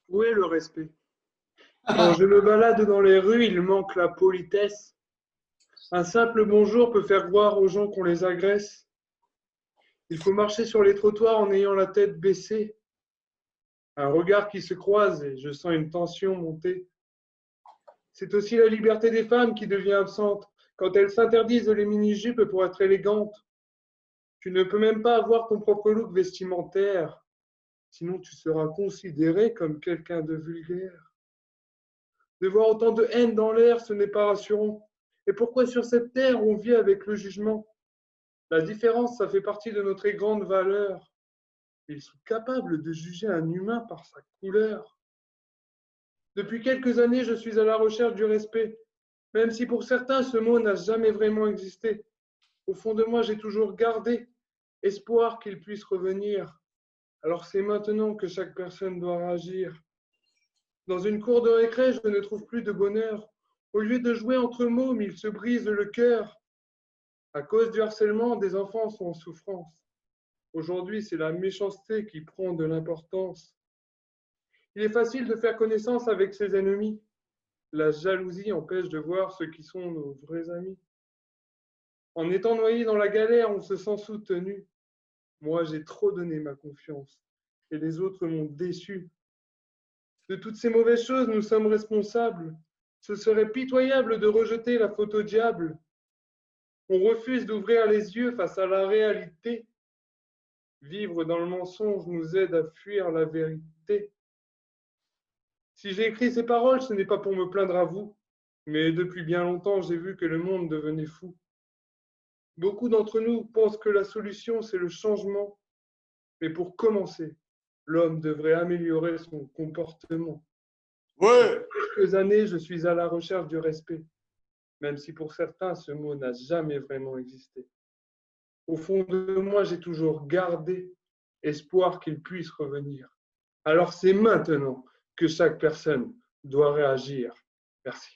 Où est le respect? Quand je me balade dans les rues, il manque la politesse. Un simple bonjour peut faire croire aux gens qu'on les agresse. Il faut marcher sur les trottoirs en ayant la tête baissée. Un regard qui se croise et je sens une tension monter. C'est aussi la liberté des femmes qui devient absente quand elles s'interdisent les mini-jupes pour être élégantes. Tu ne peux même pas avoir ton propre look vestimentaire, sinon tu seras considéré comme quelqu'un de vulgaire. De voir autant de haine dans l'air, ce n'est pas rassurant. Et pourquoi sur cette terre on vit avec le jugement? La différence, ça fait partie de notre grande valeur. Ils sont capables de juger un humain par sa couleur. Depuis quelques années, je suis à la recherche du respect, même si pour certains, ce mot n'a jamais vraiment existé. Au fond de moi, j'ai toujours gardé espoir qu'il puisse revenir. Alors c'est maintenant que chaque personne doit réagir. Dans une cour de récré, je ne trouve plus de bonheur. Au lieu de jouer entre mômes, ils se brisent le cœur. À cause du harcèlement, des enfants sont en souffrance. Aujourd'hui, c'est la méchanceté qui prend de l'importance. Il est facile de faire connaissance avec ses ennemis. La jalousie empêche de voir ceux qui sont nos vrais amis. En étant noyé dans la galère, on se sent soutenu. Moi, j'ai trop donné ma confiance et les autres m'ont déçu. De toutes ces mauvaises choses, nous sommes responsables. Ce serait pitoyable de rejeter la faute au diable. On refuse d'ouvrir les yeux face à la réalité. Vivre dans le mensonge nous aide à fuir la vérité. Si j'ai écrit ces paroles, ce n'est pas pour me plaindre à vous, mais depuis bien longtemps, j'ai vu que le monde devenait fou. Beaucoup d'entre nous pensent que la solution, c'est le changement, mais pour commencer, l'homme devrait améliorer son comportement. Ouais. Quelques années, je suis à la recherche du respect, même si pour certains, ce mot n'a jamais vraiment existé. Au fond de moi, j'ai toujours gardé espoir qu'il puisse revenir. Alors c'est maintenant que chaque personne doit réagir. Merci.